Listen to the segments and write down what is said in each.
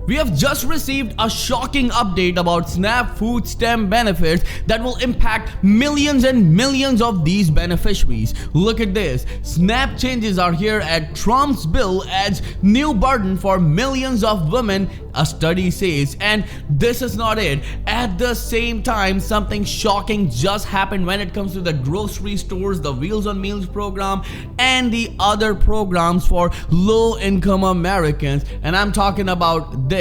We have just received a shocking update about SNAP food stamp benefits that will impact millions and millions of these beneficiaries. Look at this. SNAP changes are here at Trump's bill adds new burden for millions of women, a study says. And this is not it. At the same time, something shocking just happened when it comes to the grocery stores, the Wheels on Meals program, and the other programs for low-income Americans. And I'm talking about this.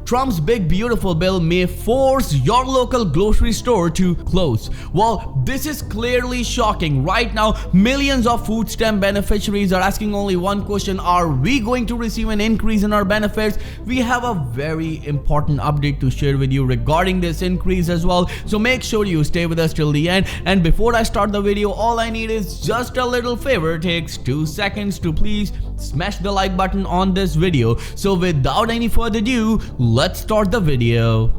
Trump's big beautiful bill may force your local grocery store to close. Well, this is clearly shocking. Right now, millions of food stamp beneficiaries are asking only one question: are we going to receive an increase in our benefits? We have a very important update to share with you regarding this increase as well. So make sure you stay with us till the end. And before I start the video, all I need is just a little favor. It takes 2 seconds to please smash the like button on this video. So without any further ado, let's start the video.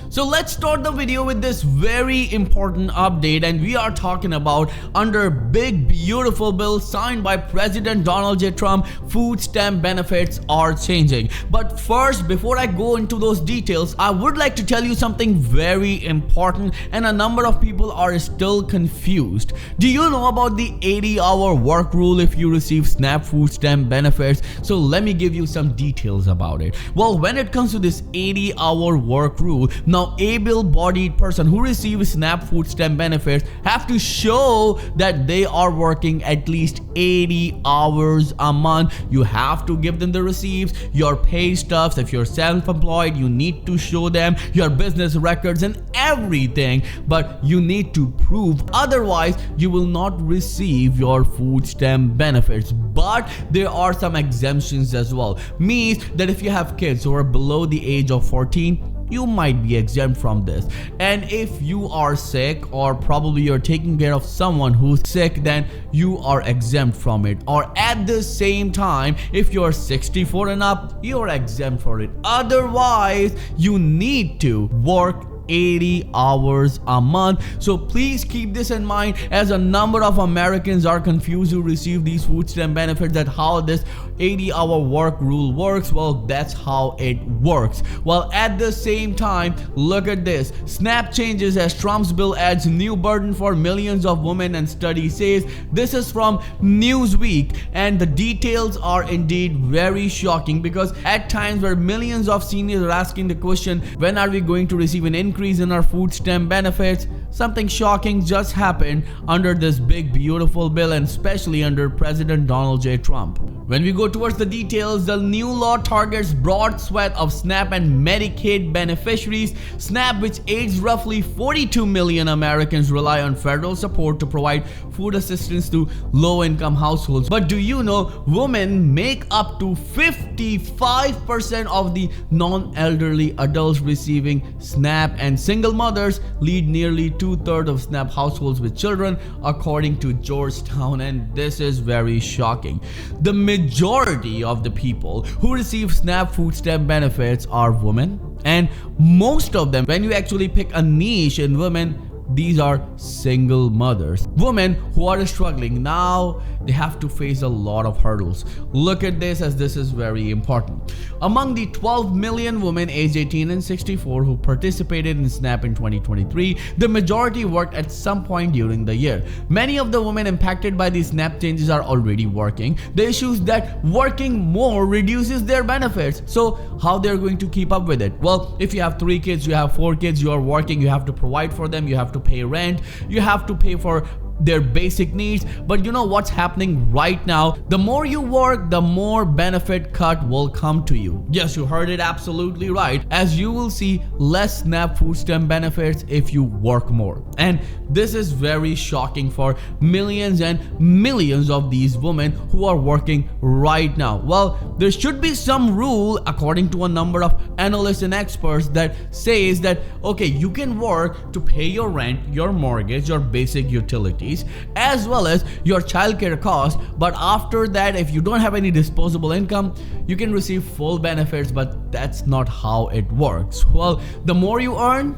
So let's start the video with this very important update, and we are talking about under big beautiful bill signed by President Donald J. Trump, food stamp benefits are changing. But first, before I go into those details, I would like to tell you something very important, and a number of people are still confused. Do you know about the 80-hour work rule if you receive SNAP food stamp benefits? So let me give you some details about it. Well, when it comes to this 80-hour work rule, now able-bodied person who receives SNAP food stamp benefits have to show that they are working at least 80 hours a month. You have to give them the receipts, your pay stubs. If you're self-employed, you need to show them your business records and everything, but you need to prove, otherwise you will not receive your food stamp benefits. But there are some exemptions as well. Means that if you have kids who are below the age of 14, you might be exempt from this. And if you are sick, or probably you're taking care of someone who's sick, then you are exempt from it. Or at the same time, if you're 64 and up, you're exempt for it. Otherwise, you need to work 80 hours a month. So please keep this in mind, as a number of Americans are confused who receive these food stamp benefits, that how this 80-hour work rule works. Well, that's how it works. Well, at the same time, look at this. SNAP changes as Trump's bill adds new burden for millions of women, and study says. This is from Newsweek, and the details are indeed very shocking, because at times where millions of seniors are asking the question, when are we going to receive an increase in our food stamp benefits, something shocking just happened under this big beautiful bill, and especially under President Donald J. Trump. When we go towards the details, the new law targets broad swath of SNAP and Medicaid beneficiaries. SNAP, which aids roughly 42 million Americans, rely on federal support to provide food assistance to low-income households. But do you know, women make up to 55% of the non-elderly adults receiving SNAP, and single mothers lead nearly 2/3 of SNAP households with children, according to Georgetown, and this is very shocking. The majority of the people who receive SNAP food stamp benefits are women, and most of them, when you actually pick a niche in women, these are single mothers, women who are struggling. Now they have to face a lot of hurdles. Look at this, as this is very important. Among the 12 million women aged 18 and 64 who participated in SNAP in 2023, the majority worked at some point during the year. Many of the women impacted by these SNAP changes are already working. The issue is that working more reduces their benefits. So how they're going to keep up with it? Well, if you have 3 kids, you have 4 kids, you are working, you have to provide for them, you have to pay rent, you have to pay for their basic needs. But you know what's happening right now? The more you work, the more benefit cut will come to you. Yes, you heard it absolutely right, as you will see less SNAP food stamp benefits if you work more. And this is very shocking for millions and millions of these women who are working right now. Well, there should be some rule, according to a number of analysts and experts, that says that okay, you can work to pay your rent, your mortgage, your basic utilities, as well as your childcare costs, but after that, if you don't have any disposable income, you can receive full benefits. But that's not how it works. Well, the more you earn,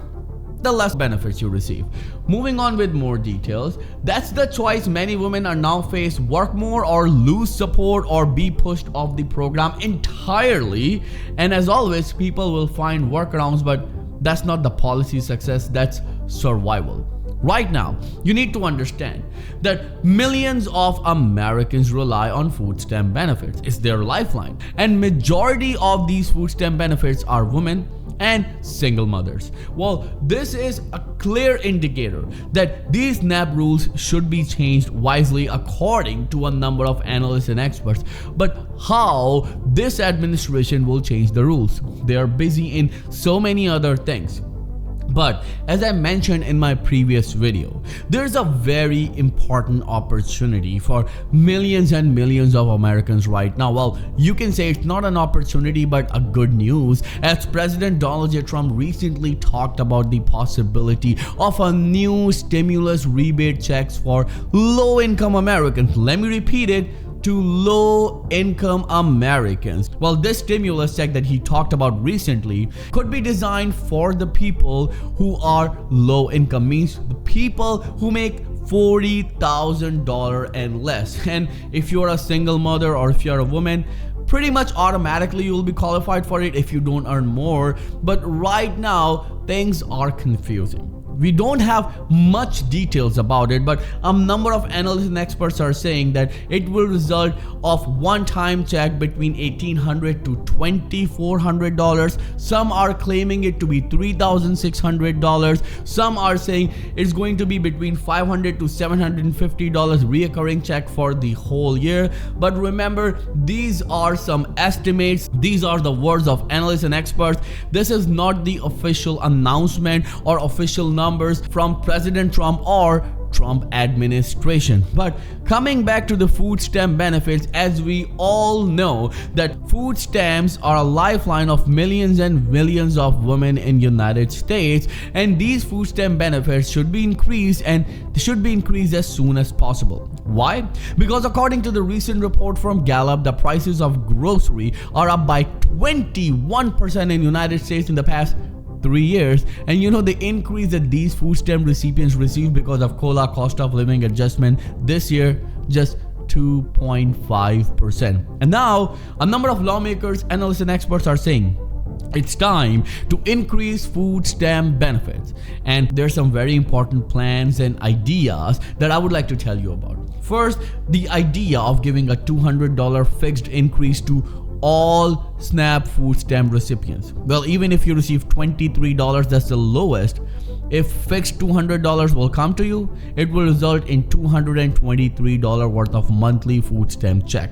the less benefits you receive. Moving on with more details, that's the choice many women are now faced: work more or lose support or be pushed off the program entirely. And as always, people will find workarounds, but that's not the policy success, that's survival. Right now, you need to understand that millions of Americans rely on food stamp benefits. It's their lifeline. And majority of these food stamp benefits are women and single mothers. Well, this is a clear indicator that these SNAP rules should be changed wisely according to a number of analysts and experts. But how this administration will change the rules? They are busy in so many other things. But as I mentioned in my previous video, there's a very important opportunity for millions and millions of Americans right now. Well, you can say it's not an opportunity, but a good news, as President Donald J. Trump recently talked about the possibility of a new stimulus rebate checks for low-income Americans. Let me repeat it: to low-income Americans. Well, this stimulus check that he talked about recently could be designed for the people who are low income, means the people who make $40,000 and less. And if you're a single mother or if you're a woman, pretty much automatically you'll be qualified for it if you don't earn more. But right now, things are confusing. We don't have much details about it, but a number of analysts and experts are saying that it will result of one-time check between $1,800 to $2,400. Some are claiming it to be $3,600. Some are saying it's going to be between $500 to $750 reoccurring check for the whole year. But remember, these are some estimates. These are the words of analysts and experts. This is not the official announcement or official numbers from President Trump or Trump administration. But coming back to the food stamp benefits, as we all know that food stamps are a lifeline of millions and millions of women in United States, and these food stamp benefits should be increased, and they should be increased as soon as possible. Why? Because according to the recent report from Gallup, the prices of grocery are up by 21% in United States in the past 3 years. And you know, the increase that these food stamp recipients receive because of COLA, cost of living adjustment, this year just 2.5%. And now a number of lawmakers, analysts and experts are saying it's time to increase food stamp benefits. And there's some very important plans and ideas that I would like to tell you about. First, the idea of giving a $200 fixed increase to all SNAP food stamp recipients. Well, even if you receive $23, that's the lowest. If fixed $200 will come to you, it will result in $223 worth of monthly food stamp check.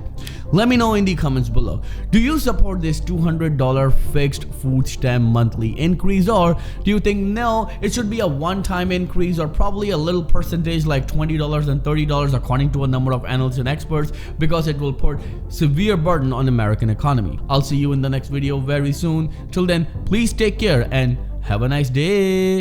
Let me know in the comments below. Do you support this $200 fixed food stamp monthly increase, or do you think no, it should be a one-time increase, or probably a little percentage like $20 and $30 according to a number of analysts and experts, because it will put severe burden on American economy? I'll see you in the next video very soon. Till then, please take care and have a nice day.